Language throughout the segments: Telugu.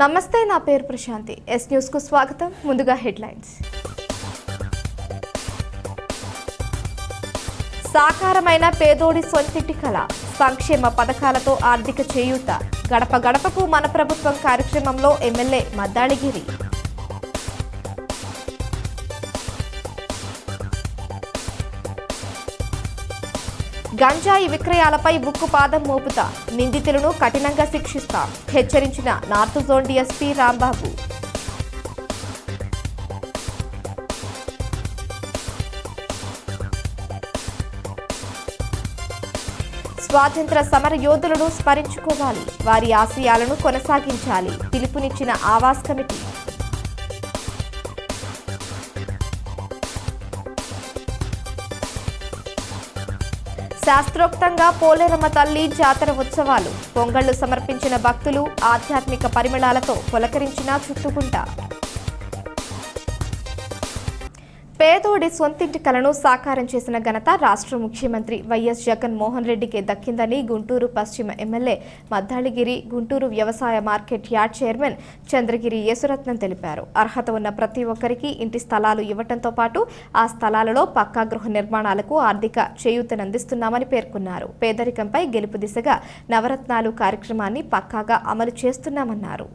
నమస్తే, నా పేరు ప్రశాంతి. ఎస్ న్యూస్ కు స్వాగతం. ముందుగా హెడ్లైన్స్. సాకారమైన పేదోడి సొంతింటి కళ, సంక్షేమ పథకాలతో ఆర్థిక చేయూత. గడప గడపకు మన ప్రభుత్వం కార్యక్రమంలో ఎమ్మెల్యే మద్దాళిగిరి. గంజాయి విక్రయాలపై ఉక్కుపాదం మోపుతా, నిందితులను కఠినంగా శిక్షిస్తాం, హెచ్చరించిన నార్త్ జోన్ డీఎస్పీ రాంబాబు. స్వాతంత్ర సమర యోధులను స్మరించుకోవాలి, వారి ఆశయాలను కొనసాగించాలి, పిలుపునిచ్చిన ఆవాస్ కమిటీ. శాస్త్రోక్తంగా పోలేరమ్మ తల్లి జాతర ఉత్సవాలు, పొంగళ్లు సమర్పించిన భక్తులు, ఆధ్యాత్మిక పరిమళాలతో పులకరించిన చుట్టుకుంట. పేదోడి సొంతింటి కలను సాకారం చేసిన ఘనత రాష్ట్ర ముఖ్యమంత్రి వైఎస్ జగన్మోహన్ రెడ్డికి దక్కిందని గుంటూరు పశ్చిమ ఎమ్మెల్యే మద్దాళిగిరి, గుంటూరు వ్యవసాయ market yard chairman Chandragiri Yesuratnam తెలిపారు. అర్హత ఉన్న ప్రతి ఒక్కరికి ఇంటి స్థలాలు ఇవ్వడంతో పాటు ఆ స్థలాలలో పక్కా గృహ నిర్మాణాలకు ఆర్థిక చేయూతనందిస్తున్నామని పేర్కొన్నారు. పేదరికంపై గెలుపు దిశగా నవరత్నాలు కార్యక్రమాన్ని పక్కాగా అమలు చేస్తున్నామన్నారు.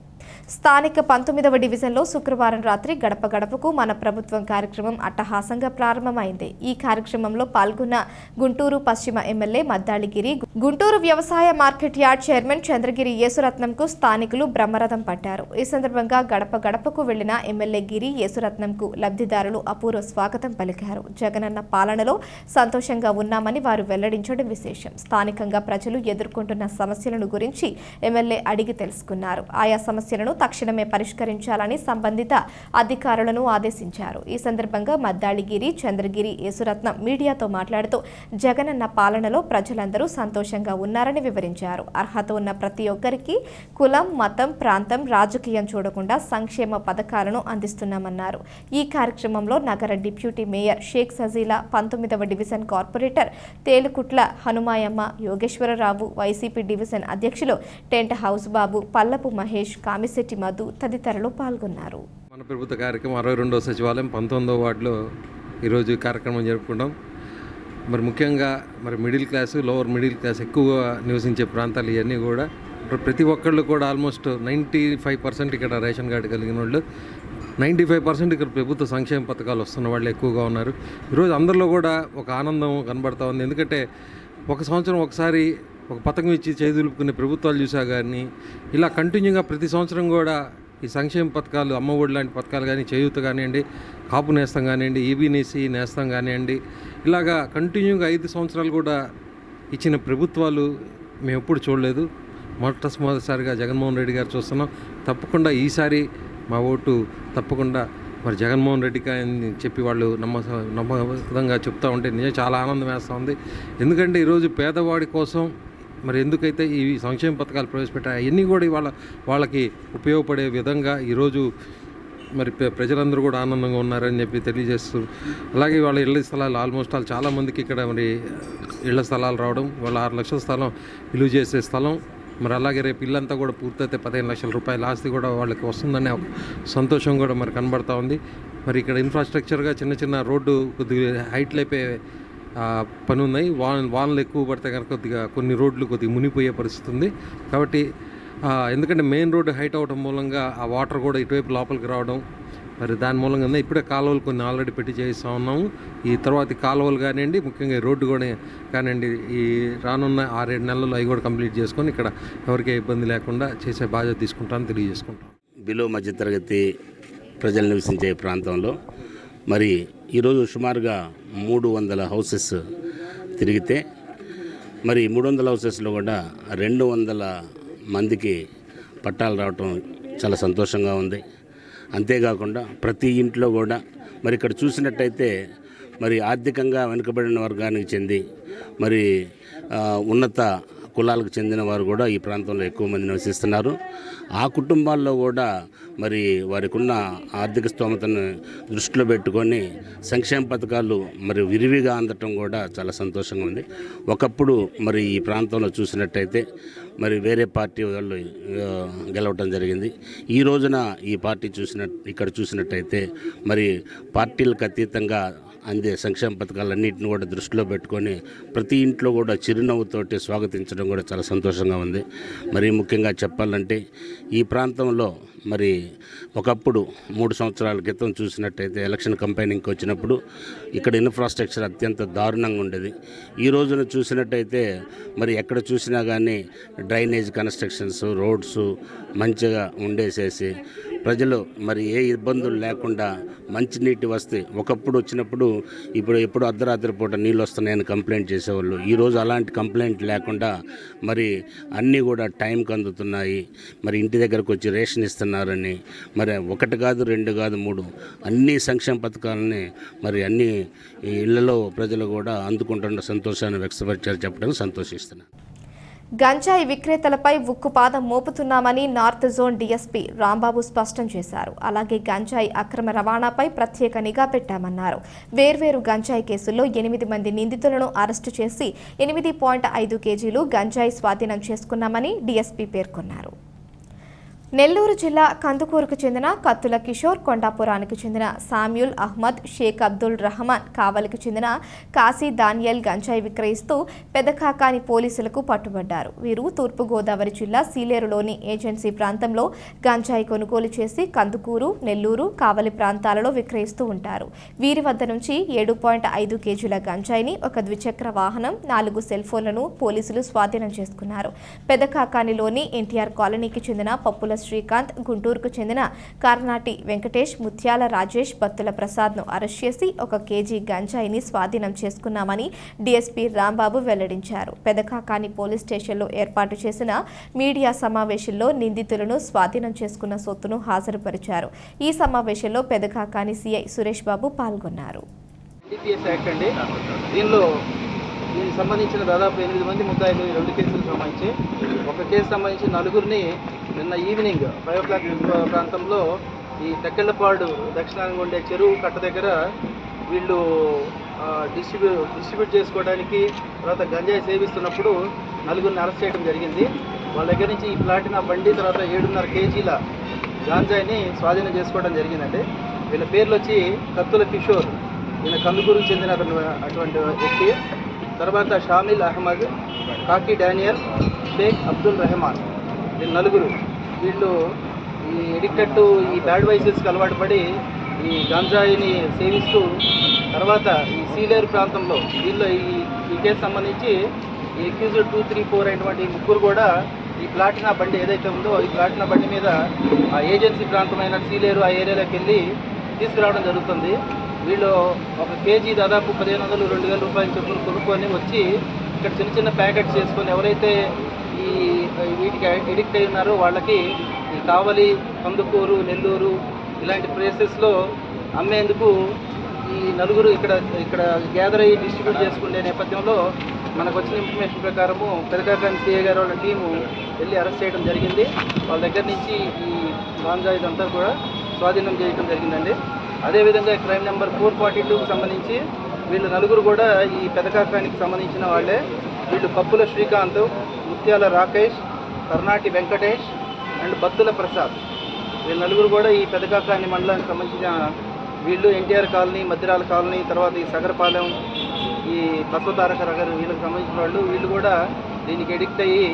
స్థానిక 19వ డివిజన్లో శుక్రవారం రాత్రి గడప గడపకు మన ప్రభుత్వం కార్యక్రమం అట్టహాసంగా ప్రారంభమైంది. ఈ కార్యక్రమంలో పాల్గొన్న గుంటూరు పశ్చిమ ఎమ్మెల్యే మద్దాళిగిరి, గుంటూరు వ్యవసాయ మార్కెట్ యార్డ్ చైర్మన్ చంద్రగిరి యేసురత్నంకు స్థానికులు బ్రహ్మరథం పట్టారు. ఈ సందర్భంగా గడప గడపకు వెళ్లిన ఎమ్మెల్యే గిరి యేసురత్నంకు లబ్ధిదారులు అపూర్వ స్వాగతం పలికారు. జగనన్న పాలనలో సంతోషంగా ఉన్నామని వారు వెల్లడించడం విశేషం. స్థానికంగా ప్రజలు ఎదుర్కొంటున్న సమస్యలను గురించి ఎమ్మెల్యే అడిగి తెలుసుకున్నారు. ఆయా సమస్యలను తక్షణమే పరిష్కరించాలని సంబంధిత అధికారులను ఆదేశించారు. ఈ సందర్భంగా మద్దాళిగిరి, చంద్రగిరి యేసురత్నం మీడియాతో మాట్లాడుతూ జగనన్న పాలనలో ప్రజలందరూ సంతోషంగా ఉన్నారని వివరించారు. అర్హత ఉన్న ప్రతి ఒక్కరికి కులం, మతం, ప్రాంతం, రాజకీయం చూడకుండా సంక్షేమ పథకాలను అందిస్తున్నామన్నారు. ఈ కార్యక్రమంలో నగర డిప్యూటీ మేయర్ షేక్ సజీలా, 19వ division corporator Telukutla Hanumayamma, Yogeswararao, YCP division అధ్యక్షులు టెంట్ హౌస్ బాబు, పల్లపు మహేష్, కామిశెట్టి మధు తదితరులు పాల్గొన్నారు. మన ప్రభుత్వ కార్యక్రమం 62వ సచివాలయం 19వ వార్డులో ఈరోజు కార్యక్రమం జరుపుకుంటాం. మరి ముఖ్యంగా middle class, lower middle class ఎక్కువగా నివసించే ప్రాంతాలు ఇవన్నీ కూడా ప్రతి ఒక్కళ్ళు కూడా ఆల్మోస్ట్ 95% ఇక్కడ రేషన్ కార్డు కలిగిన వాళ్ళు, 95% ఇక్కడ ప్రభుత్వ సంక్షేమ పథకాలు వస్తున్న వాళ్ళు ఎక్కువగా ఉన్నారు. ఈరోజు అందరిలో కూడా ఒక ఆనందం కనబడతా ఉంది. ఎందుకంటే ఒక సంవత్సరం ఒకసారి ఒక పథకం ఇచ్చి చేదులుపుకునే ప్రభుత్వాలు చూసా కానీ ఇలా కంటిన్యూగా ప్రతి సంవత్సరం కూడా ఈ సంక్షేమ పథకాలు, అమ్మఒడి లాంటి పథకాలు కానీ, చేయూత కానివ్వండి, కాపు నేస్తం కానివ్వండి, ఈబీసీ నేస్తం కానివ్వండి, ఇలాగా కంటిన్యూగా 5 సంవత్సరాలు కూడా ఇచ్చిన ప్రభుత్వాలు మేము ఎప్పుడు చూడలేదు. మొదటిసారిగా జగన్మోహన్ రెడ్డి గారు చూస్తున్నాం. తప్పకుండా ఈసారి మా ఓటు తప్పకుండా జగన్మోహన్ రెడ్డికి అని చెప్పి వాళ్ళు నమ్మకంగా చెప్తూ ఉంటే నిజం చాలా ఆనందం వేస్తూ ఉంది. ఎందుకంటే ఈరోజు పేదవాడి కోసం ఎందుకైతే ఈ సంక్షేమ పథకాలు ప్రవేశపెట్టాయి అవన్నీ కూడా వాళ్ళకి ఉపయోగపడే విధంగా ఈరోజు ప్రజలందరూ కూడా ఆనందంగా ఉన్నారని చెప్పి తెలియజేస్తూ, అలాగే వాళ్ళ ఇళ్ల స్థలాలు ఆల్మోస్ట్ చాలామందికి ఇక్కడ ఇళ్ల స్థలాలు రావడం, వాళ్ళ 6 లక్షల స్థలం విలువ చేసే స్థలం, అలాగే రేపు ఇల్లంతా కూడా పూర్తయితే 15 లక్షల రూపాయల ఆస్తి కూడా వాళ్ళకి వస్తుందనే ఒక సంతోషం కూడా కనబడతా ఉంది. ఇక్కడ ఇన్ఫ్రాస్ట్రక్చర్గా చిన్న రోడ్డు కొద్దిగా హైట్ లేపే పని ఉన్నాయి. వానలు ఎక్కువ పడితే కనుక కొద్దిగా కొన్ని రోడ్లు కొద్దిగా మునిగిపోయే పరిస్థితి ఉంది. కాబట్టి ఎందుకంటే మెయిన్ రోడ్డు హైట్ అవడం మూలంగా ఆ వాటర్ కూడా ఇటువైపు లోపలికి రావడం, దాని మూలంగా ఇప్పుడే కాలువలు కొన్ని ఆల్రెడీ పెట్టి చేస్తూ ఉన్నాము. ఈ తర్వాత కాలువలు కానివ్వండి, ముఖ్యంగా ఈ రోడ్డు కూడా కానివ్వండి, ఈ రానున్న 6-7 నెలల్లో అవి కూడా కంప్లీట్ చేసుకొని ఇక్కడ ఎవరికే ఇబ్బంది లేకుండా చేసే బాధ్యత తీసుకుంటామని తెలియజేసుకుంటాం. బిలో మధ్యతరగతి ప్రజలు నివసించే ప్రాంతంలో ఈరోజు సుమారుగా 300 హౌసెస్ తిరిగితే 300 హౌసెస్లో కూడా 200 మందికి పట్టాలు రావటం చాలా సంతోషంగా ఉంది. అంతేకాకుండా ప్రతి ఇంట్లో కూడా ఇక్కడ చూసినట్టయితే ఆర్థికంగా వెనుకబడిన వర్గానికి చెంది ఉన్నత కులాలకు చెందిన వారు కూడా ఈ ప్రాంతంలో ఎక్కువ మంది నివసిస్తున్నారు. ఆ కుటుంబాల్లో కూడా వారికి ఉన్న ఆర్థిక స్తోమతను దృష్టిలో పెట్టుకొని సంక్షేమ పథకాలు విరివిగా అందటం కూడా చాలా సంతోషంగా ఉంది. ఒకప్పుడు ఈ ప్రాంతంలో చూసినట్టయితే మరి వేరే పార్టీ వాళ్ళు గెలవటం జరిగింది. ఈ రోజున ఈ పార్టీ ఇక్కడ చూసినట్టయితే మరి పార్టీలకు అతీతంగా అందే సంక్షేమ పథకాలన్నింటిని కూడా దృష్టిలో పెట్టుకొని ప్రతి ఇంట్లో కూడా చిరునవ్వుతోటి స్వాగతించడం కూడా చాలా సంతోషంగా ఉంది. మరి ముఖ్యంగా చెప్పాలంటే ఈ ప్రాంతంలో మరి ఒకప్పుడు 3 సంవత్సరాల క్రితం చూసినట్టయితే ఎలక్షన్ కంపెయినింగ్కి వచ్చినప్పుడు ఇక్కడ ఇన్ఫ్రాస్ట్రక్చర్ అత్యంత దారుణంగా ఉండేది. ఈ రోజున చూసినట్టయితే మరి ఎక్కడ చూసినా కానీ డ్రైనేజ్ కన్స్ట్రక్షన్స్, రోడ్స్ మంచిగా ఉండేసేసి ప్రజలు మరి ఏ ఇబ్బందులు లేకుండా మంచినీటి వస్తే ఒకప్పుడు వచ్చినప్పుడు ఇప్పుడు ఎప్పుడు అర్ధరాత్రి పూట నీళ్ళు వస్తున్నాయని కంప్లైంట్ చేసేవాళ్ళు. ఈరోజు అలాంటి కంప్లైంట్ లేకుండా మరి అన్నీ కూడా టైంకి అందుతున్నాయి. మరి ఇంటి దగ్గరకు వచ్చి రేషన్ ఇస్తున్నారని మరి 1 కాదు 2 కాదు 3 అన్ని సంక్షేమ పథకాలని మరి అన్ని ఇళ్లలో ప్రజలు కూడా అందుకుంటున్న సంతోషాన్ని వ్యక్తపరిచారు చెప్పడానికి సంతోషిస్తున్నాను. గంజాయి విక్రేతలపై ఉక్కుపాదం మోపుతున్నామని నార్త్ జోన్ డీఎస్పీ రాంబాబు స్పష్టం చేశారు. అలాగే గంజాయి అక్రమ రవాణాపై ప్రత్యేక నిఘా పెట్టామన్నారు. వేర్వేరు గంజాయి కేసుల్లో 8 మంది నిందితులను అరెస్టు చేసి 8.5 కేజీలు గంజాయి స్వాధీనం చేసుకున్నామని డీఎస్పీ పేర్కొన్నారు. నెల్లూరు జిల్లా కందుకూరుకు చెందిన కత్తుల కిషోర్, కొండాపురానికి చెందిన సామ్యూల్ అహ్మద్, షేక్ అబ్దుల్ రహమాన్, కావలికి చెందిన కాశీ దానియల్ గంజాయి విక్రయిస్తూ పెదకాకాని పోలీసులకు పట్టుబడ్డారు. వీరు తూర్పుగోదావరి జిల్లా సీలేరులోని ఏజెన్సీ ప్రాంతంలో గంజాయి కొనుగోలు చేసి కందుకూరు, నెల్లూరు, కావలి ప్రాంతాలలో విక్రయిస్తూ ఉంటారు. వీరి వద్ద నుంచి 7.5 కేజీల గంజాయిని, ఒక ద్విచక్ర వాహనం, 4 సెల్ ఫోన్లను పోలీసులు స్వాధీనం చేసుకున్నారు. పెదకాకానిలోని ఎన్టీఆర్ కాలనీకి చెందిన పప్పుల శ్రీకాంత్, గుంటూరుకు చెందిన కార్నాటి వెంకటేష్, ముత్యాల రాజేష్, బత్తుల ప్రసాద్ను అరెస్ట్ చేసి 1 కేజీ గంజాయిని స్వాధీనం చేసుకున్నామని డీఎస్పీ రాంబాబు వెల్లడించారు. పెదకాకాని పోలీస్ స్టేషన్లో ఏర్పాటు చేసిన మీడియా సమావేశంలో నిందితులను స్వాధీనం చేసుకున్న సొత్తును హాజరుపరిచారు. ఈ సమావేశంలో పెదకాకాని సీఐ సురేష్ బాబు పాల్గొన్నారు. దీనికి సంబంధించిన దాదాపు 8 మంది ముద్దాయిలు 2 కేసులకు సంబంధించి, 1 కేసు సంబంధించి 4గురిని నిన్న ఈవినింగ్ 5 o'clock ప్రాంతంలో ఈ తెక్కెళ్లపాడు దక్షిణానికి ఉండే చెరువు కట్ట దగ్గర వీళ్ళు డిస్ట్రిబ్యూట్ చేసుకోవడానికి తర్వాత గంజాయి సేవిస్తున్నప్పుడు 4గురిని అరెస్ట్ చేయడం జరిగింది. వాళ్ళ దగ్గర నుంచి ఈ ప్లాటినా బండి తర్వాత 7.5 కేజీల గాంజాయిని స్వాధీనం చేసుకోవడం జరిగిందండి. వీళ్ళ పేర్లు వచ్చి కత్తుల కిషోర్, ఈయన కందుకూరుకు చెందిన అటువంటి వ్యక్తి. తర్వాత షామిల్ అహ్మద్, కాకి డానియల్, షేక్ అబ్దుల్ రెహమాన్, వీళ్ళు 4. వీళ్ళు ఈ ఎడిక్టెడ్ ఈ బ్యాడ్ వైసెస్కి అలవాటు పడి ఈ గంజాయిని సేవిస్తూ తర్వాత ఈ సీలేరు ప్రాంతంలో వీళ్ళు ఈ కేసు సంబంధించి ఈ అక్యూజ్డ్ 2, 3, 4 అయినటువంటి 3 కూడా ఈ ప్లాటినా బండి ఏదైతే ఉందో ఈ ప్లాటినా బండి మీద ఆ ఏజెన్సీ ప్రాంతమైన సీలేరు ఆ ఏరియాలోకి వెళ్ళి తీసుకురావడం జరుగుతుంది. వీళ్ళు 1 కేజీ దాదాపు 1500, 2000 రూపాయలు చొప్పున కొనుక్కొని వచ్చి ఇక్కడ చిన్న ప్యాకెట్స్ చేసుకొని ఎవరైతే ఈ వీటికి ఎడిక్ట్ అయి ఉన్నారో వాళ్ళకి ఈ కావలి, కందుకూరు, నెల్లూరు ఇలాంటి ప్లేసెస్లో అమ్మేందుకు ఈ 4 ఇక్కడ గ్యాదర్ అయ్యి డిస్ట్రిబ్యూట్ చేసుకునే నేపథ్యంలో మనకు వచ్చిన ఇన్ఫర్మేషన్ ప్రకారము పెదకాకాని సిఐ గారు వాళ్ళ టీము వెళ్ళి అరెస్ట్ చేయడం జరిగింది. వాళ్ళ దగ్గర నుంచి ఈ గాంజా ఇదంతా కూడా స్వాధీనం చేయడం జరిగిందండి. అదేవిధంగా క్రైమ్ నెంబర్ 442కు సంబంధించి వీళ్ళు 4 కూడా ఈ పెదకాకానికి సంబంధించిన వాళ్ళే. వీళ్ళు పప్పుల శ్రీకాంత్, ముత్యాల రాకేష్, కర్నాటి వెంకటేష్ అండ్ బత్తుల ప్రసాద్, వీళ్ళు 4 కూడా ఈ పెదకాకాని మండలానికి సంబంధించిన వీళ్ళు. ఎన్టీఆర్ కాలనీ, మద్దిరాల కాలనీ, తర్వాత ఈ సగరపాలెం, ఈ బసవతారక నగర్ వీళ్ళకి సంబంధించిన వాళ్ళు. వీళ్ళు కూడా దీనికి ఎడిక్ట్ అయ్యి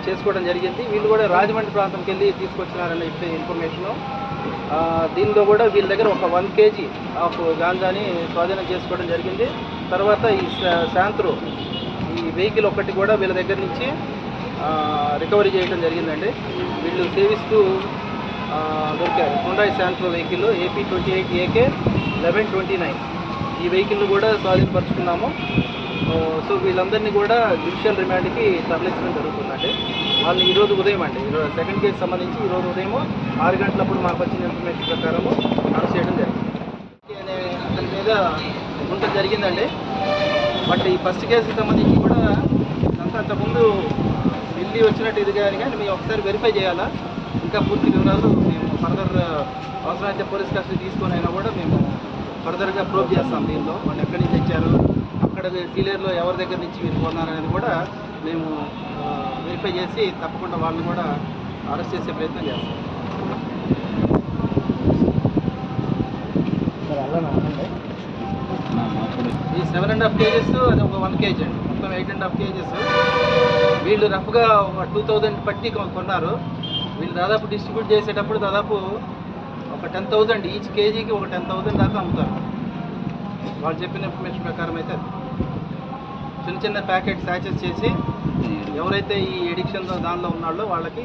చేసుకోవడం జరిగింది. వీళ్ళు కూడా రాజమండ్రి ప్రాంతంకి వెళ్ళి తీసుకొచ్చినారని చెప్పే ఇన్ఫర్మేషను. దీనిలో కూడా వీళ్ళ దగ్గర ఒక 1 కేజీ ఆఫ్ గాంజాని స్వాధీనం చేసుకోవడం జరిగింది. తర్వాత ఈ శాంత్రో ఈ వెహికల్ ఒకటి కూడా వీళ్ళ దగ్గర నుంచి రికవరీ చేయడం జరిగిందండి. వీళ్ళు సేవిస్తూ దొరికారు. Hyundai Santro vehicle AP 28AK 1129 ఈ వెహికల్ కూడా స్వాధీనపరుచుకున్నాము. సో వీళ్ళందరినీ కూడా జ్యుడిషియల్ రిమాండ్కి తరలించడం జరుగుతుందండి. వాళ్ళని ఈరోజు ఉదయం అండి 2nd కేసు సంబంధించి ఈరోజు ఉదయం 6 గంటలప్పుడు మాకు వచ్చిన ఇన్ఫర్మేషన్ ప్రకారము అరెస్ట్ చేయడం జరిగింది. అనే అతని మీద ఉండటం జరిగిందండి. బట్ ఈ ఫస్ట్ కేసుకి సంబంధించి కూడా అంతకుముందు ఢిల్లీ వచ్చినట్టు ఇది కానీ మేము ఒకసారి వెరిఫై చేయాలా, ఇంకా పూర్తి వివరాలు మేము ఫర్దర్ అవసరమైతే పోలీస్ కస్టడీ తీసుకొని అయినా కూడా మేము ఫర్దర్గా ప్రూవ్ చేస్తాం. దీనిలో వాళ్ళు ఎక్కడి నుంచి తెచ్చారు, అక్కడ సీలేరులో ఎవరి దగ్గర నుంచి వీళ్ళు కొన్నారనేది కూడా మేము వెరిఫై చేసి తప్పకుండా వాళ్ళని కూడా అరెస్ట్ చేసే ప్రయత్నం చేస్తాం. ఈ 7.5 kgs అది ఒక 1 kg అండి, మొత్తం 8.5 kgs. వీళ్ళు రఫ్గా ఒక 2000 పట్టి కొన్నారు. వీళ్ళు దాదాపు డిస్ట్రిబ్యూట్ చేసేటప్పుడు దాదాపు ఒక 10,000 ఈచ్ కేజీకి ఒక 10,000 దాకా అమ్ముతారు. వాళ్ళు చెప్పిన ఇన్ఫర్మేషన్ ప్రకారం అయితే చిన్న చిన్న ప్యాకెట్ శాచెస్ చేసి ఎవరైతే ఈ ఎడిక్షన్ దానిలో ఉన్నాళ్ళో వాళ్ళకి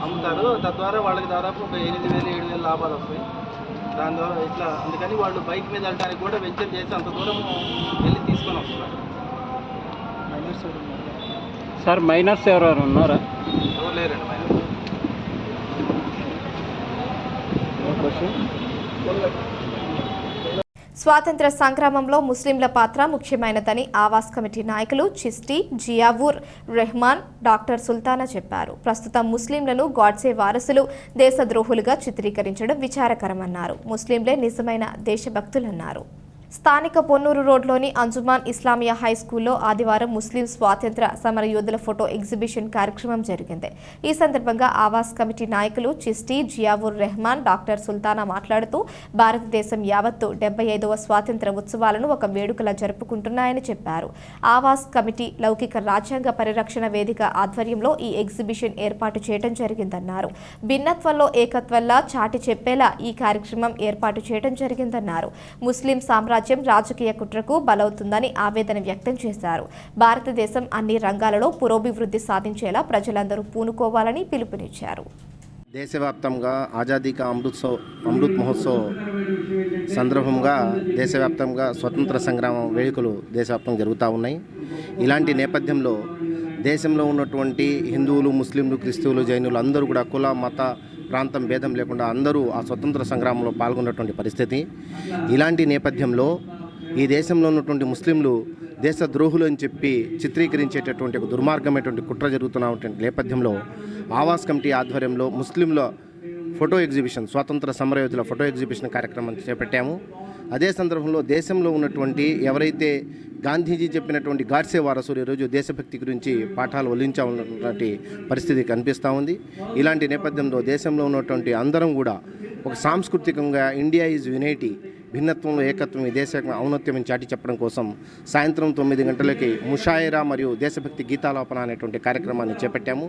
అమ్ముతారు. తద్వారా వాళ్ళకి దాదాపు ఒక 8,000-7,000 లాభాలు వస్తాయి. దాని ద్వారా ఇట్లా అందుకని వాళ్ళు బైక్ మీద వెళ్ళడానికి కూడా వెంచర్ చేసి అంత దూరం వెళ్ళి తీసుకొని వస్తున్నారు. సార్ మైనర్స్ ఎవరెవరు ఉన్నారా? ఎవరు లేరండి మైనర్. స్వాతంత్ర సంగ్రామంలో ముస్లింల పాత్ర ముఖ్యమైనదని ఆవాస్ కమిటీ నాయకులు చిస్టి, జియావుర్ రెహమాన్, డాక్టర్ సుల్తానా చెప్పారు. ప్రస్తుతం ముస్లింలను గాడ్సే వారసులు, దేశద్రోహులుగా చిత్రీకరించడం విచారకరమన్నారు. ముస్లింలే నిజమైన దేశభక్తులన్నారు. స్థానిక పొన్నూరు రోడ్లోని అంజుమాన్ ఇస్లామియా హై స్కూల్లో ఆదివారం ముస్లిం స్వాతంత్ర సమర యోధుల ఫోటో ఎగ్జిబిషన్ కార్యక్రమం జరిగింది. ఈ సందర్భంగా ఆవాస్ కమిటీ నాయకులు చిస్టి, జియావుర్ రెహమాన్, డాక్టర్ సుల్తానా మాట్లాడుతూ భారతదేశం యావత్తు 75వ స్వాతంత్ర ఉత్సవాలను ఒక వేడుకలా జరుపుకుంటున్నాయని చెప్పారు. ఆవాస్ కమిటీ లౌకిక రాజ్యాంగ పరిరక్షణ వేదిక ఆధ్వర్యంలో ఈ ఎగ్జిబిషన్ ఏర్పాటు చేయడం జరిగిందన్నారు. భిన్నత్వంలో ఏకత్వంలా చాటి చెప్పేలా ఈ కార్యక్రమం ఏర్పాటు చేయడం జరిగిందన్నారు. ముస్లిం సామ్రాజ్యం రాజకీయ కుట్రకు బలవుతుందని ఆవేదన వ్యక్తం చేశారు. భారతదేశం అన్ని రంగాలలో పురోభివృద్ధి సాధించేలా ప్రజలందరూ పూనుకోవాలని పిలుపునిచ్చారు. దేశవ్యాప్తంగా ఆజాదీ కా అమృత్ మహోత్సవ్ సందర్భంగా దేశవ్యాప్తంగా స్వతంత్ర సంగ్రామం వేడుకలు దేశవ్యాప్తంగా జరుగుతూ ఉన్నాయి. ఇలాంటి నేపథ్యంలో దేశంలో ఉన్నటువంటి హిందువులు, ముస్లింలు, క్రిస్తువులు, జైనులు అందరూ కూడా కుల, మత, ప్రాంతం భేదం లేకుండా అందరూ ఆ స్వతంత్ర సంగ్రామంలో పాల్గొన్నటువంటి పరిస్థితి. ఇలాంటి నేపథ్యంలో ఈ దేశంలో ఉన్నటువంటి ముస్లింలు దేశద్రోహులు అని చెప్పి చిత్రీకరించేటటువంటి ఒక దుర్మార్గమైనటువంటి కుట్ర జరుగుతున్నటువంటి నేపథ్యంలో ఆవాస్ కమిటీ ఆధ్వర్యంలో ముస్లింల ఫోటో ఎగ్జిబిషన్, స్వాతంత్ర సమరయోధుల ఫోటో ఎగ్జిబిషన్ కార్యక్రమం చేపట్టాము. అదే సందర్భంలో దేశంలో ఉన్నటువంటి ఎవరైతే గాంధీజీ చెప్పినటువంటి గాడ్సే వారసులు ఈరోజు దేశభక్తి గురించి పాఠాలు వల్లించాలన్నటువంటి పరిస్థితి కనిపిస్తూ ఉంది. ఇలాంటి నేపథ్యంలో దేశంలో ఉన్నటువంటి అందరం కూడా ఒక సాంస్కృతికంగా ఇండియా ఈజ్ యునైటీ, భిన్నత్వంలో ఏకత్వం, ఈ దేశ ఔన్నత్యం చాటి చెప్పడం కోసం సాయంత్రం 9 గంటలకి ముషాయిరా మరియు దేశభక్తి గీతాలాపన అనేటువంటి కార్యక్రమాన్ని చేపట్టాము.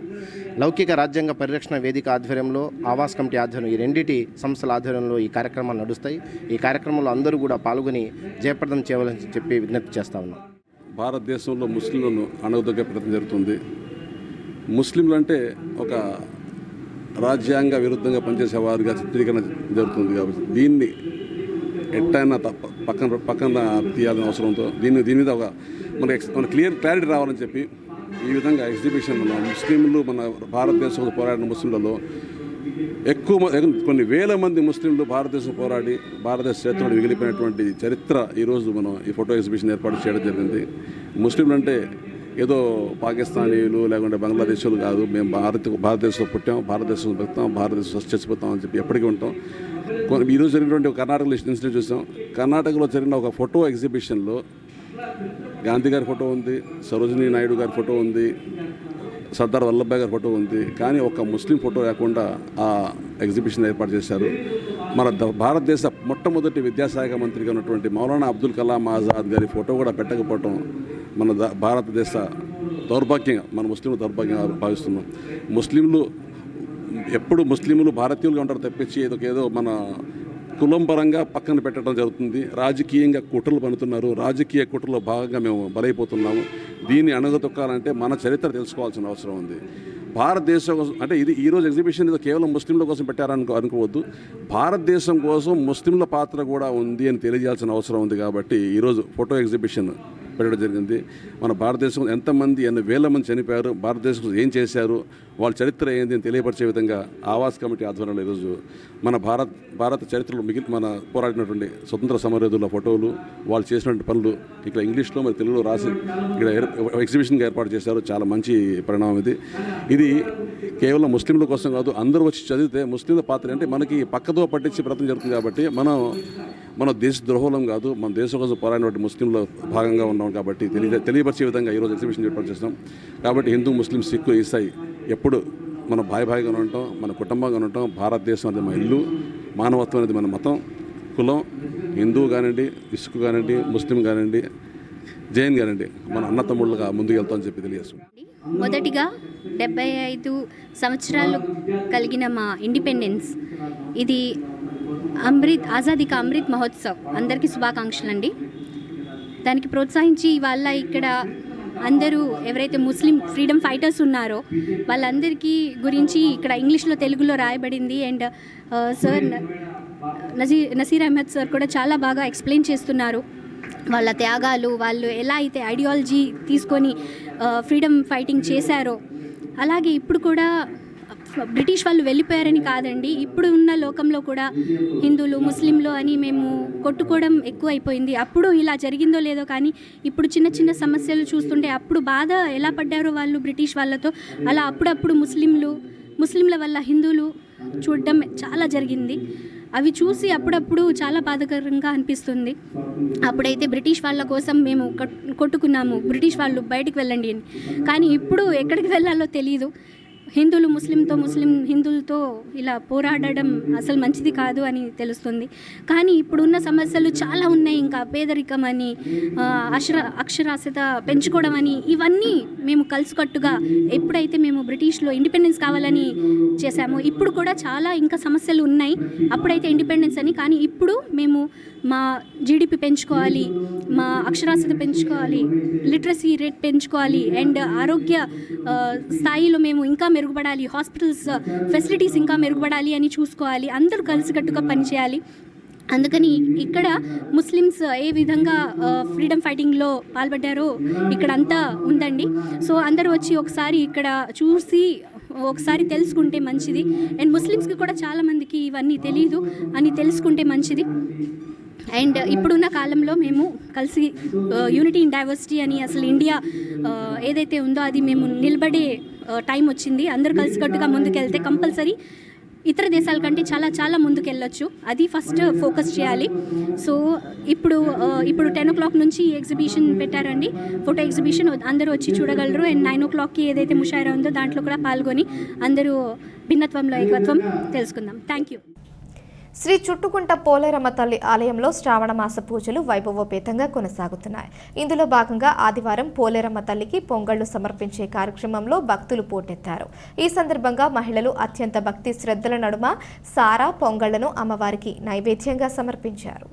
లౌకిక రాజ్యాంగ పరిరక్షణ వేదిక ఆధ్వర్యంలో, ఆవాస్ కమిటీ ఆధ్వర్యంలో, ఈ రెండింటి సంస్థల ఆధ్వర్యంలో ఈ కార్యక్రమాలు నడుస్తాయి. ఈ కార్యక్రమంలో అందరూ కూడా పాల్గొని జయప్రదం చేయాలని చెప్పి విజ్ఞప్తి చేస్తా ఉన్నాం. భారతదేశంలో ముస్లింలను అణగదొక్కే ప్రయత్నం జరుగుతుంది. ముస్లింలు అంటే ఒక రాజ్యాంగ విరుద్ధంగా పనిచేసేవారుగా చిత్రీకరణ జరుగుతుంది. కాబట్టి దీన్ని ఎట్టయినా పక్కన తీయాల్సిన అవసరంతో దీని మీద ఒక మన క్లారిటీ రావాలని చెప్పి ఈ విధంగా ఎగ్జిబిషన్లో ముస్లింలు, మన భారతదేశంలో పోరాడిన ముస్లింలలో కొన్ని వేల మంది ముస్లింలు భారతదేశం పోరాడి భారతదేశ చరిత్రలో మిగిలిపోయినటువంటి చరిత్ర ఈరోజు మనం ఈ ఫోటో ఎగ్జిబిషన్ ఏర్పాటు చేయడం జరిగింది. ముస్లింలు అంటే ఏదో పాకిస్తానీలు లేకుంటే బంగ్లాదేశీలు కాదు. మేము భారతదేశంలో పుట్టాం, భారతదేశంలో పెడతాం, భారతదేశంలో చచ్చిపోతాం అని చెప్పి ఎప్పటికీ ఉంటాం. ఈరోజు జరిగినటువంటి ఒక కర్ణాటకలో ఇన్సిడెంట్ చూసాం. కర్ణాటకలో జరిగిన ఒక ఫోటో ఎగ్జిబిషన్లో గాంధీ గారి ఫోటో ఉంది, సరోజినీ నాయుడు గారి ఫోటో ఉంది, సర్దార్ వల్లభాయ్ గారి ఫోటో ఉంది. కానీ ఒక ముస్లిం ఫోటో లేకుండా ఆ ఎగ్జిబిషన్ ఏర్పాటు చేశారు. మన భారతదేశ మొట్టమొదటి విద్యాశాఖ మంత్రిగా ఉన్నటువంటి మౌలానా అబ్దుల్ కలాం ఆజాద్ గారి ఫోటో కూడా పెట్టకపోవటం మన భారతదేశ దౌర్భాగ్యంగా, మన ముస్లింలు దౌర్భాగ్యంగా భావిస్తున్నాం. ముస్లింలు భారతీయులుగా ఉంటారు తప్పించి ఏదో మన కులం పరంగా పక్కన పెట్టడం జరుగుతుంది. రాజకీయంగా కుట్రలు పన్నుతున్నారు. రాజకీయ కుట్రలో భాగంగా మేము బలైపోతున్నాము. దీన్ని అణగదొక్కాలంటే మన చరిత్ర తెలుసుకోవాల్సిన అవసరం ఉంది. భారతదేశం కోసం అంటే ఇది ఈరోజు ఎగ్జిబిషన్ ఏదో కేవలం ముస్లింల కోసం పెట్టారనుకోవద్దు. భారతదేశం కోసం ముస్లింల పాత్ర కూడా ఉంది అని తెలియజేయాల్సిన అవసరం ఉంది. కాబట్టి ఈరోజు ఫోటో ఎగ్జిబిషన్ పెట్టడం జరిగింది. మన భారతదేశం ఎంతమంది, ఎన్ని వేల మంది చనిపోయారు, భారతదేశం ఏం చేశారు, వాళ్ళ చరిత్ర ఏంది అని తెలియపరిచే విధంగా ఆవాస్ కమిటీ ఆధ్వర్యంలో ఈరోజు మన భారత చరిత్రలో మన పోరాడినటువంటి స్వతంత్ర సమరయోధుల ఫోటోలు, వాళ్ళు చేసినటువంటి పనులు ఇక్కడ ఇంగ్లీష్లో మరి తెలుగులో రాసి ఇక్కడ ఎగ్జిబిషన్గా ఏర్పాటు చేశారు. చాలా మంచి పరిణామం ఇది కేవలం ముస్లింల కోసం కాదు, అందరూ వచ్చి చదివితే ముస్లింల పాత్ర అంటే మనకి పక్కదో పట్టించి ప్రయత్నం జరుగుతుంది. కాబట్టి మనం మన దేశ ద్రోహులం కాదు, మన దేశం కోసం పోరాడినటువంటి ముస్లింలో భాగంగా ఉన్నాం కాబట్టి తెలియపరిచే విధంగా ఈరోజు ఎగ్జిబిషన్ ఏర్పాటు చేస్తాం. కాబట్టి హిందూ, ముస్లిం, సిక్కు, ఈసాయి ఎప్పుడు మన భాయిగా ఉంటాం, మన కుటుంబంగా ఉంటాం. భారతదేశం అనేది మన ఇల్లు, మానవత్వం అనేది మన మతం. కులం హిందువు కానివ్వండి, ఇసుకు కానివ్వండి, ముస్లిం కానివ్వండి, జైన్ కానివ్వండి, మన అన్న తమ్ముళ్ళుగా ముందుకు వెళ్తామని చెప్పి తెలియజేస్తున్నాం. మొదటిగా 75 సంవత్సరాలు కలిగిన మా ఇండిపెండెన్స్, ఇది ఆజాదీ కా అమృత్ మహోత్సవ్ అందరికీ శుభాకాంక్షలు అండి. దానికి ప్రోత్సహించి ఇవాళ ఇక్కడ అందరూ ఎవరైతే ముస్లిం ఫ్రీడమ్ ఫైటర్స్ ఉన్నారో వాళ్ళందరికీ గురించి ఇక్కడ ఇంగ్లీష్లో తెలుగులో రాయబడింది. And sir Naseer Ahmed sir కూడా చాలా బాగా ఎక్స్ప్లెయిన్ చేస్తున్నారు వాళ్ళ త్యాగాలు, వాళ్ళు ఎలా అయితే ఐడియాలజీ తీసుకొని ఫ్రీడమ్ ఫైటింగ్ చేశారో. అలాగే ఇప్పుడు కూడా బ్రిటిష్ వాళ్ళు వెళ్ళిపోయారని కాదండి, ఇప్పుడు ఉన్న లోకంలో కూడా హిందువులు, ముస్లింలు అని మేము కొట్టుకోవడం ఎక్కువ అయిపోయింది. అప్పుడు ఇలా జరిగిందో లేదో కానీ ఇప్పుడు చిన్న చిన్న సమస్యలు చూస్తుంటే అప్పుడు బాధ ఎలా పడ్డారో వాళ్ళు బ్రిటిష్ వాళ్ళతో, అలా అప్పుడప్పుడు ముస్లింల వల్ల హిందువులు చూడడం చాలా జరిగింది. అవి చూసి అప్పుడప్పుడు చాలా బాధాకరంగా అనిపిస్తుంది. అప్పుడైతే బ్రిటిష్ వాళ్ళ కోసం మేము కొట్టుకున్నాము, బ్రిటిష్ వాళ్ళు బయటికి వెళ్ళండి అని. కానీ ఇప్పుడు ఎక్కడికి వెళ్ళాలో తెలియదు. హిందువులు హిందువులతో ఇలా పోరాడడం అసలు మంచిది కాదు అని తెలుస్తుంది. కానీ ఇప్పుడున్న సమస్యలు చాలా ఉన్నాయి. ఇంకా పేదరికం అని, అక్షరాస్యత పెంచుకోవడం అని, ఇవన్నీ మేము కలిసికట్టుగా ఎప్పుడైతే మేము బ్రిటిష్లో ఇండిపెండెన్స్ కావాలని చేశామో ఇప్పుడు కూడా చాలా ఇంకా సమస్యలు ఉన్నాయి. అప్పుడైతే ఇండిపెండెన్స్ అని, కానీ ఇప్పుడు మేము మా జీడిపి పెంచుకోవాలి, మా అక్షరాస్యత పెంచుకోవాలి, లిటరసీ రేట్ పెంచుకోవాలి, అండ్ ఆరోగ్య స్థాయిలో మేము ఇంకా మెరుగుపడాలి, హాస్పిటల్స్ ఫెసిలిటీస్ ఇంకా మెరుగుపడాలి అని చూసుకోవాలి. అందరూ కలిసికట్టుగా పనిచేయాలి. అందుకని ఇక్కడ ముస్లిమ్స్ ఏ విధంగా ఫ్రీడమ్ ఫైటింగ్లో పాల్పడ్డారో ఇక్కడ అంతా ఉందండి. సో అందరూ వచ్చి ఒకసారి ఇక్కడ చూసి ఒకసారి తెలుసుకుంటే మంచిది. అండ్ ముస్లిమ్స్కి కూడా చాలామందికి ఇవన్నీ తెలియదు అని తెలుసుకుంటే మంచిది. అండ్ ఇప్పుడున్న కాలంలో మేము కలిసి యూనిటీ ఇన్ డైవర్సిటీ అని అసలు ఇండియా ఏదైతే ఉందో అది మేము నిలబడే టైం వచ్చింది. అందరూ కలిసికట్టుగా ముందుకెళ్తే కంపల్సరీ ఇతర దేశాల కంటే చాలా చాలా ముందుకెళ్ళొచ్చు. అది ఫస్ట్ ఫోకస్ చేయాలి. సో ఇప్పుడు 10 o'clock నుంచి ఎగ్జిబిషన్ పెట్టారండి, ఫోటో ఎగ్జిబిషన్. అందరూ వచ్చి చూడగలరు. అండ్ 9 o'clockకి ఏదైతే ముషాయిరా ఉందో దాంట్లో కూడా పాల్గొని అందరూ భిన్నత్వంలో ఏకత్వం తెలుసుకుందాం. Thank you. శ్రీ చుట్టుకుంట పోలేరమ్మ తల్లి ఆలయంలో శ్రావణ మాస పూజలు వైభవోపేతంగా కొనసాగుతున్నాయి. ఇందులో భాగంగా ఆదివారం పోలేరమ్మ తల్లికి పొంగళ్లు సమర్పించే కార్యక్రమంలో భక్తులు పోటెత్తారు. ఈ సందర్భంగా మహిళలు అత్యంత భక్తి శ్రద్ధల నడుమ సారా పొంగళ్లను అమ్మవారికి నైవేద్యంగా సమర్పించారు.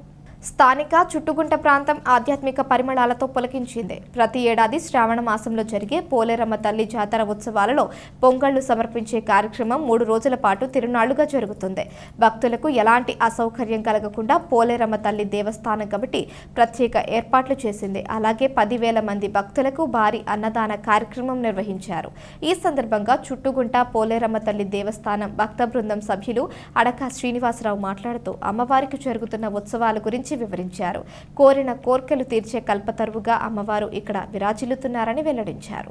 స్థానిక చుట్టుగుంట ప్రాంతం ఆధ్యాత్మిక పరిమళాలతో పులకించింది. ప్రతి ఏడాది శ్రావణ మాసంలో జరిగే పోలేరమ్మ తల్లి జాతర ఉత్సవాలలో పొంగళ్లు సమర్పించే కార్యక్రమం 3 రోజుల పాటు తిరునాళ్లుగా జరుగుతుంది. భక్తులకు ఎలాంటి అసౌకర్యం కలగకుండా పోలేరమ్మ తల్లి దేవస్థానం కమిటీ ప్రత్యేక ఏర్పాట్లు చేసింది. అలాగే 10,000 మంది భక్తులకు భారీ అన్నదాన కార్యక్రమం నిర్వహించారు. ఈ సందర్భంగా చుట్టుగుంట పోలేరమ్మ తల్లి దేవస్థానం భక్త బృందం సభ్యులు అడక శ్రీనివాసరావు మాట్లాడుతూ అమ్మవారికి జరుగుతున్న ఉత్సవాల గురించి వివరించారు. కోరిన కోర్కెలు తీర్చే కల్పతరువుగా అమ్మవారు ఇక్కడ విరాజిల్లుతున్నారని వెల్లడించారు.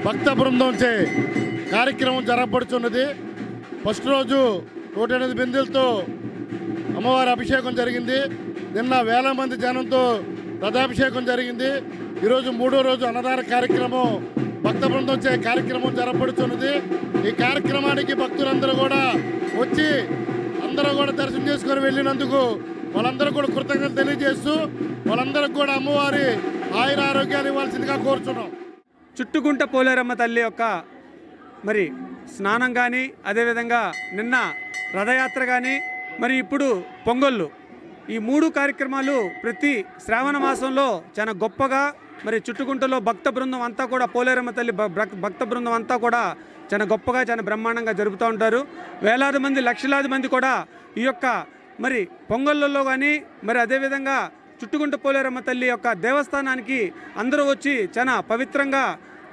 భక్త బృందంచే కార్యక్రమం జరగబడుతున్నది. ఫస్ట్ రోజు 108 బిందెలతో అమ్మవారి అభిషేకం జరిగింది. నిన్న వేల మంది జనంతో రథాభిషేకం జరిగింది. ఈరోజు 3వ రోజు అన్నదాన కార్యక్రమం భక్త బృందంచే కార్యక్రమం జరగబడుతున్నది. ఈ కార్యక్రమానికి భక్తులందరూ కూడా వచ్చి అందరూ కూడా దర్శనం చేసుకొని వెళ్ళినందుకు వాళ్ళందరూ కూడా కృతజ్ఞతలు తెలియజేస్తూ వాళ్ళందరికీ కూడా అమ్మవారి ఆయుర ఆరోగ్యాలు ఇవ్వాల్సిందిగా కోరుచున్నాం. చుట్టుగుంట పోలేరమ్మ తల్లి యొక్క మరి స్నానం కానీ, అదేవిధంగా నిన్న రథయాత్ర కానీ, మరి ఇప్పుడు పొంగళ్ళు, ఈ 3 కార్యక్రమాలు ప్రతి శ్రావణ మాసంలో చాలా గొప్పగా మరి చుట్టుగుంటలో భక్త బృందం అంతా కూడా పోలేరమ్మ తల్లి భక్త బృందం అంతా కూడా చాలా గొప్పగా చాలా బ్రహ్మాండంగా జరుపుతూ ఉంటారు. వేలాది మంది, లక్షలాది మంది కూడా ఈ యొక్క మరి పొంగళ్ళల్లో కానీ, మరి అదేవిధంగా చుట్టుగుంట పోలేరమ్మ తల్లి యొక్క దేవస్థానానికి అందరూ వచ్చి చాలా పవిత్రంగా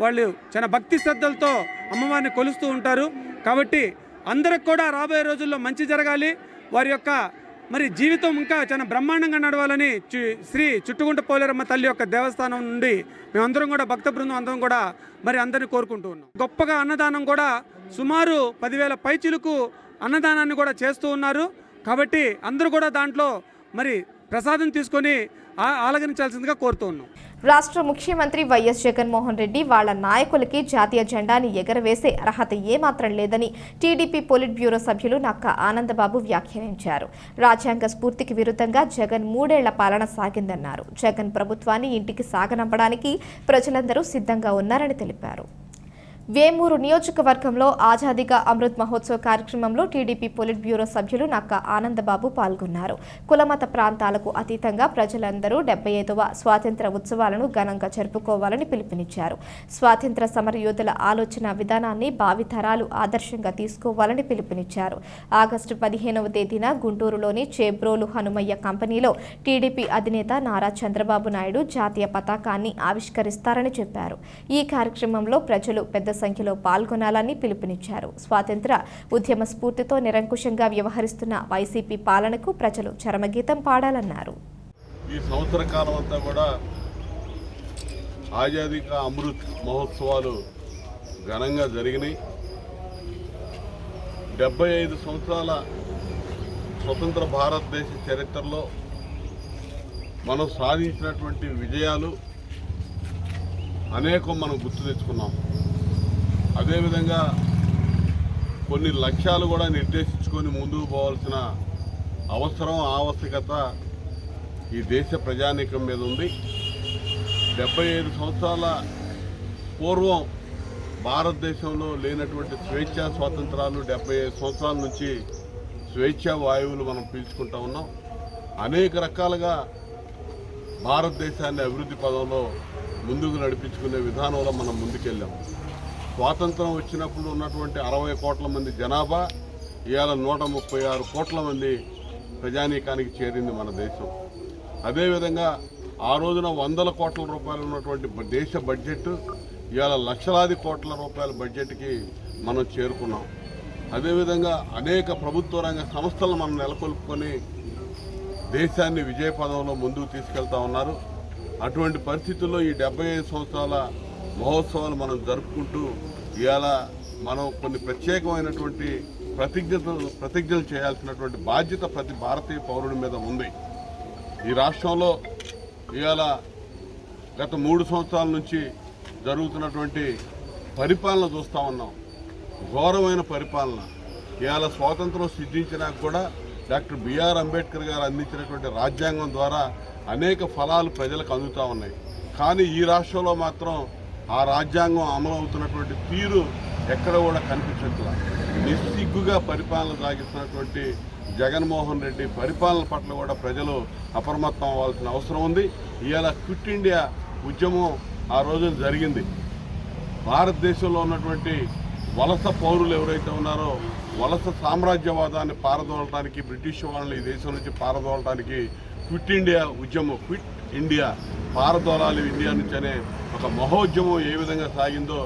వాళ్ళు చాలా భక్తి శ్రద్ధలతో అమ్మవారిని కొలుస్తూ ఉంటారు. కాబట్టి అందరికి కూడా రాబోయే రోజుల్లో మంచి జరగాలి, వారి యొక్క మరి జీవితం ఇంకా చాలా బ్రహ్మాండంగా నడవాలని శ్రీ చుట్టుగుంట పోలేరమ్మ తల్లి యొక్క దేవస్థానం నుండి మేమందరం కూడా భక్త బృందం అందరం కూడా మరి అందరినీ కోరుకుంటూ ఉన్నాం. గొప్పగా అన్నదానం కూడా సుమారు 10,000 పైచిలుకు అన్నదానాన్ని కూడా చేస్తూ ఉన్నారు. కాబట్టి అందరూ కూడా దాంట్లో మరి ప్రసాదం తీసుకొని ఆలగరించాల్సిందిగా కోరుతూ ఉన్నాం. రాష్ట్ర ముఖ్యమంత్రి వైఎస్ జగన్మోహన్ రెడ్డి వాళ్ల నాయకులకి జాతీయ జెండాని ఎగరవేసే అర్హత ఏమాత్రం లేదని టీడీపీ పొలిట్ బ్యూరో సభ్యులు నక్కా ఆనందబాబు వ్యాఖ్యానించారు. రాజ్యాంగ స్ఫూర్తికి విరుద్ధంగా జగన్ 3 ఏళ్ల పాలన సాగిందన్నారు. జగన్ ప్రభుత్వాన్ని ఇంటికి సాగనంపడానికి ప్రజలందరూ సిద్ధంగా ఉన్నారని తెలిపారు. వేమూరు నియోజకవర్గంలో ఆజాదీ కా అమృత్ మహోత్సవ్ కార్యక్రమంలో టీడీపీ పొలిట్ బ్యూరో సభ్యులు నక్కా ఆనందబాబు పాల్గొన్నారు. కులమత ప్రాంతాలకు అతీతంగా ప్రజలందరూ 75వ స్వాతంత్ర ఉత్సవాలను ఘనంగా జరుపుకోవాలని పిలుపునిచ్చారు. స్వాతంత్ర సమరయోధుల ఆలోచన విధానాన్ని భావితరాలు ఆదర్శంగా తీసుకోవాలని పిలుపునిచ్చారు. ఆగస్టు 15వ తేదీన గుంటూరులోని చేబ్రోలు హనుమయ్య కంపెనీలో టీడీపీ అధినేత నారా చంద్రబాబు నాయుడు జాతీయ పతాకాన్ని ఆవిష్కరిస్తారని చెప్పారు. ఈ కార్యక్రమంలో ప్రజలు పెద్ద సంఖ్యలో పాల్గొనాలని పిలుపునిచ్చారు. స్వాతంత్ర ఉద్యమ స్ఫూర్తితో నిరంకుశంగా వ్యవహరిస్తున్న వైసీపీ పాలనకు ప్రజలు చరమగీతం పాడాలన్నారు. ఈ సంవత్సర కాలం అంతా కూడా ఆజాదీ కా అమృత్ మహోత్సవాలు ఘనంగా జరిగినాయి. 75 సంవత్సరాల స్వతంత్ర భారతదేశ చరిత్రలో మనం సాధించినటువంటి విజయాలు అనేకం మనం గుర్తు తెచ్చుకున్నాం. అదేవిధంగా కొన్ని లక్ష్యాలు కూడా నిర్దేశించుకొని ముందుకు పోవాల్సిన అవసరం ఆవశ్యకత ఈ దేశ ప్రజానీకం మీద ఉంది. 75 సంవత్సరాల పూర్వం భారతదేశంలో లేనటువంటి స్వేచ్ఛా స్వాతంత్రాలు 75 సంవత్సరాల నుంచి స్వేచ్ఛా వాయువులు మనం పీల్చుకుంటా ఉన్నాం. అనేక రకాలుగా భారతదేశాన్ని అభివృద్ధి పదంలో ముందుకు నడిపించుకునే విధానంలో మనం ముందుకెళ్ళాం. స్వాతంత్రం వచ్చినప్పుడు ఉన్నటువంటి 60 కోట్ల మంది జనాభా ఇవాళ 136 కోట్ల మంది ప్రజానీకానికి చేరింది మన దేశం. అదేవిధంగా ఆ రోజున 100 కోట్ల రూపాయలు ఉన్నటువంటి దేశ బడ్జెట్ ఇవాళ లక్షలాది కోట్ల రూపాయల బడ్జెట్కి మనం చేరుకున్నాం. అదేవిధంగా అనేక ప్రభుత్వ రంగ సంస్థలు మనం నెలకొల్పుకొని దేశాన్ని విజయపదంలో ముందుకు తీసుకెళ్తా ఉన్నారు. అటువంటి పరిస్థితుల్లో ఈ 75 సంవత్సరాల మహోత్సవాలు మనం జరుపుకుంటూ ఇవాళ మనం కొన్ని ప్రత్యేకమైనటువంటి ప్రతిజ్ఞలు చేయాల్సినటువంటి బాధ్యత ప్రతి భారతీయ పౌరుడి మీద ఉంది. ఈ రాష్ట్రంలో ఇవాళ గత 3 సంవత్సరాల నుంచి జరుగుతున్నటువంటి పరిపాలన చూస్తూ ఉన్నాం. ఘోరమైన పరిపాలన. ఇవాళ స్వాతంత్రం సిద్ధించినాక కూడా డాక్టర్ బిఆర్ అంబేద్కర్ గారు అందించినటువంటి రాజ్యాంగం ద్వారా అనేక ఫలాలు ప్రజలకు అందుతూ ఉన్నాయి. కానీ ఈ రాష్ట్రంలో మాత్రం ఆ రాజ్యాంగం అమలు అవుతున్నటువంటి తీరు ఎక్కడ కూడా కనిపించట్లా. నిస్సిగ్గుగా పరిపాలన సాగిస్తున్నటువంటి జగన్మోహన్ రెడ్డి పరిపాలన పట్ల కూడా ప్రజలు అప్రమత్తం అవ్వాల్సిన అవసరం ఉంది. ఇవాళ క్విట్ ఇండియా ఉద్యమం ఆ రోజున జరిగింది. భారతదేశంలో ఉన్నటువంటి వలస పౌరులు ఎవరైతే ఉన్నారో వలస సామ్రాజ్యవాదాన్ని పారదోలటానికి, బ్రిటిష్ వాళ్ళని ఈ దేశం నుంచి పారదోలటానికి క్విట్ ఇండియా ఉద్యమం, క్విట్ ఇండియా పారదోలాలి ఇండియా నుంచి అనే ఒక మహోద్యమం ఏ విధంగా సాగిందో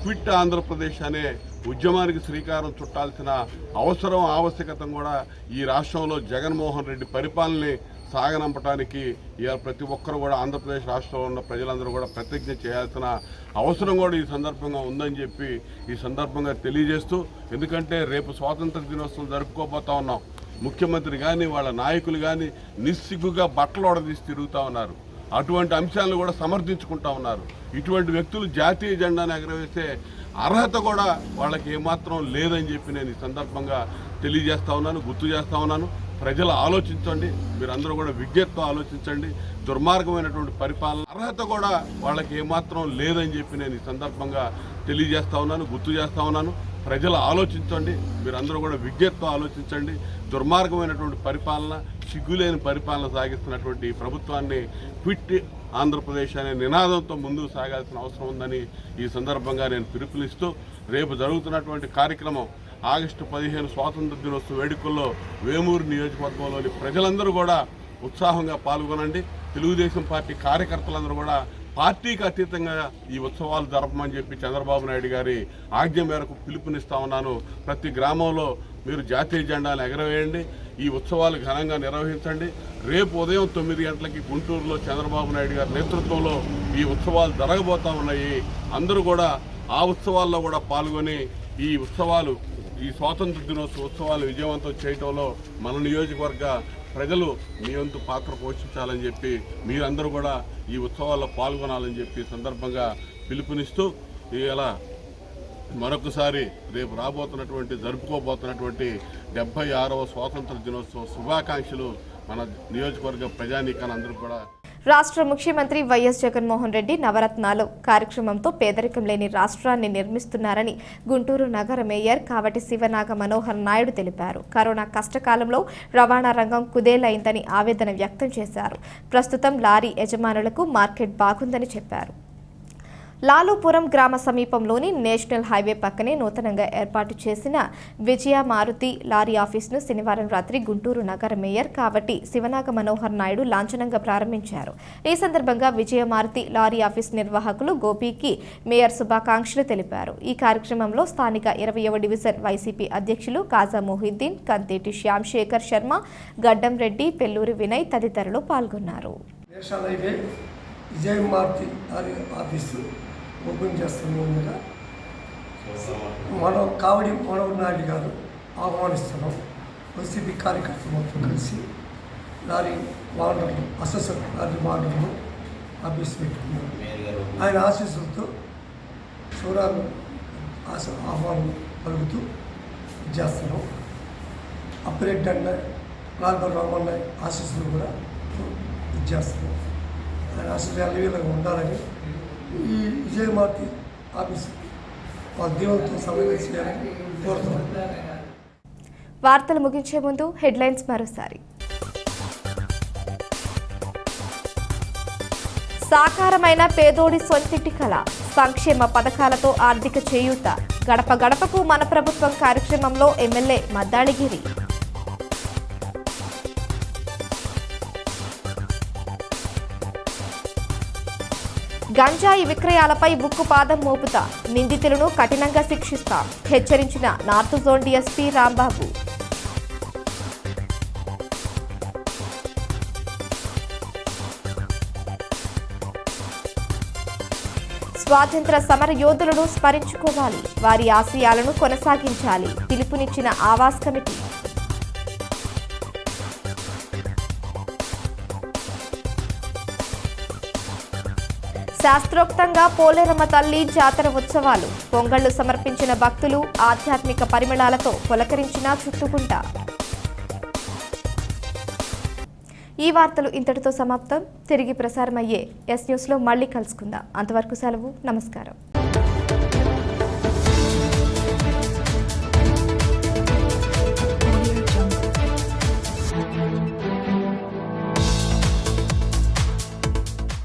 క్విట్ ఆంధ్రప్రదేశ్ అనే ఉద్యమానికి శ్రీకారం చుట్టాల్సిన అవసరం ఆవశ్యకత కూడా ఈ రాష్ట్రంలో జగన్మోహన్ రెడ్డి పరిపాలనని సాగనంపడానికి ఇవాళ ప్రతి ఒక్కరు కూడా ఆంధ్రప్రదేశ్ రాష్ట్రంలో ఉన్న ప్రజలందరూ కూడా ప్రతిజ్ఞ చేయాల్సిన అవసరం కూడా ఈ సందర్భంగా ఉందని చెప్పి ఈ సందర్భంగా తెలియజేస్తూ, ఎందుకంటే రేపు స్వాతంత్ర దినోత్సవం జరుపుకోబోతా ఉన్నాం. ముఖ్యమంత్రి కానీ వాళ్ళ నాయకులు కానీ నిస్సిగ్గుగా బట్టలు ఓడదీసి తిరుగుతూ ఉన్నారు. అటువంటి అంశాలను కూడా సమర్థించుకుంటా ఉన్నారు. ఇటువంటి వ్యక్తులు జాతీయ జెండాను ఎగరవేసే అర్హత కూడా వాళ్ళకి ఏమాత్రం లేదని చెప్పి నేను ఈ సందర్భంగా తెలియజేస్తా ఉన్నాను, గుర్తు చేస్తా ఉన్నాను. ప్రజలు ఆలోచించండి, మీరందరూ కూడా విజ్ఞతతో ఆలోచించండి. దుర్మార్గమైనటువంటి పరిపాలన అర్హత కూడా వాళ్ళకి ఏమాత్రం లేదని చెప్పి నేను ఈ సందర్భంగా తెలియజేస్తా ఉన్నాను, గుర్తు చేస్తా ఉన్నాను. ప్రజలు ఆలోచించండి, మీరందరూ కూడా విజ్ఞతతో ఆలోచించండి. దుర్మార్గమైనటువంటి పరిపాలన, సిగ్గులేని పరిపాలన సాగిస్తున్నటువంటి ఈ ప్రభుత్వాన్ని క్విట్ ఆంధ్రప్రదేశ్ అనే నినాదంతో ముందుకు సాగాల్సిన అవసరం ఉందని ఈ సందర్భంగా నేను పిలుపునిస్తూ, రేపు జరుగుతున్నటువంటి కార్యక్రమం ఆగస్టు 15 స్వాతంత్ర దినోత్సవ వేడుకల్లో వేమూరు నియోజకవర్గంలోని ప్రజలందరూ కూడా ఉత్సాహంగా పాల్గొనండి. తెలుగుదేశం పార్టీ కార్యకర్తలందరూ కూడా పార్టీకి అతీతంగా ఈ ఉత్సవాలు జరపమని చెప్పి చంద్రబాబు నాయుడు గారి ఆజ్ఞ మేరకు పిలుపునిస్తా ఉన్నాను. ప్రతి గ్రామంలో మీరు జాతీయ జెండాను ఎగరవేయండి, ఈ ఉత్సవాలు ఘనంగా నిర్వహించండి. రేపు ఉదయం 9 గంటలకి గుంటూరులో చంద్రబాబు నాయుడు గారి నేతృత్వంలో ఈ ఉత్సవాలు జరగబోతూ ఉన్నాయి. అందరూ కూడా ఆ ఉత్సవాల్లో కూడా పాల్గొని ఈ స్వాతంత్ర దినోత్సవ ఉత్సవాలు విజయవంతం చేయడంలో మన నియోజకవర్గ ప్రజలు మీ వంతు పాత్ర పోషించాలని చెప్పి మీరందరూ కూడా ఈ ఉత్సవాల్లో పాల్గొనాలని చెప్పి సందర్భంగా పిలుపునిస్తూ ఇలా మరొకసారి రేపు జరుపుకోబోతున్నటువంటి 76వ స్వాతంత్ర దినోత్సవ శుభాకాంక్షలు మన నియోజకవర్గ ప్రజానీకాన్ని అందరూ కూడా. రాష్ట్ర ముఖ్యమంత్రి వైఎస్ జగన్మోహన్ రెడ్డి నవరత్నాలు కార్యక్రమంతో పేదరికం లేని రాష్ట్రాన్ని నిర్మిస్తున్నారని గుంటూరు నగర మేయర్ కావటి శివనాగ మనోహర్ నాయుడు తెలిపారు. కరోనా కష్టకాలంలో రవాణా రంగం కుదేలైందని ఆవేదన వ్యక్తం చేశారు. ప్రస్తుతం లారీ యజమానులకు మార్కెట్ బాగుందని చెప్పారు. లాలూపురం గ్రామ సమీపంలోని నేషనల్ హైవే పక్కనే నూతనంగా ఏర్పాటు చేసిన విజయ మారుతి లారీ ఆఫీసును శనివారం రాత్రి గుంటూరు నగర మేయర్ కావటి శివనాగ మనోహర్ నాయుడు లాంఛనంగా ప్రారంభించారు. ఈ సందర్భంగా విజయ మారుతి లారీ ఆఫీస్ నిర్వాహకులు గోపీకి మేయర్ శుభాకాంక్షలు తెలిపారు. ఈ కార్యక్రమంలో స్థానిక 20వ డివిజన్ వైసీపీ అధ్యక్షులు కాజా మొహిద్దీన్, కంతేటి శ్యామ్ శేఖర్ శర్మ, గడ్డం రెడ్డి, పెల్లూరి వినయ్ తదితరులు పాల్గొన్నారు. ఓపెన్ చేస్తున్నా మనం కావడి మనోహర్ నాయుడు గారు ఆహ్వానిస్తున్నాం. వైసీపీ కార్యకర్తలు మొత్తం కలిసి లారీ వాహనాలు అసెసర్ లారీ వాహనాలను ఆఫీస్ పెట్టుకున్నారు. ఆయన ఆశీస్సులతో చూడాలి ఆహ్వానం పలుకుతూ చేస్తున్నాం. అప్పిరెడ్డి అన్న లాల్బర్ రామన్న ఆశీస్సులు కూడా ఇచ్చేస్తున్నాం. ఆయన ఆశీస్సులు అల్లవీలుగా ఉండాలని ఈ విజయమార్తి ఆఫీస్ వాళ్ళ దేవులతో సమన్వయం చేయాలని కోరుతున్నాం. వార్తలు ముగించే ముందు హెడ్లైన్స్ మరోసారి. సాకారమైన పేదోడి సొంతింటి కళ, సంక్షేమ పథకాలతో ఆర్థిక చేయూత, గడప గడపకు మన ప్రభుత్వం కార్యక్రమంలో ఎమ్మెల్యే మద్దాళిగిరి. గంజాయి విక్రయాలపై ఉక్కుపాదం మోపుతా, నిందితులను కఠినంగా శిక్షిస్తాం, హెచ్చరించిన నార్త్ జోన్ డీఎస్పీ రాంబాబు. స్వాతంత్ర సమర యోధులను స్మరించుకోవాలి, వారి ఆశయాలను కొనసాగించాలి, పిలుపునిచ్చిన ఆవాస్ కమిటీ. శాస్త్రోక్తంగా పోలేరమ్మ తల్లి జాతర ఉత్సవాలు, పొంగళ్లు సమర్పించిన భక్తులు, ఆధ్యాత్మిక పరిమళాలతో పులకరించిన చుట్టుకుంట. ఈ వార్తలు ఇంతటితో సమాప్తం. తిరిగి ప్రసారమయ్యే ఎస్ న్యూస్లో మళ్ళీ కలుసుకుందాం. అంతవరకు సెలవు. నమస్కారం.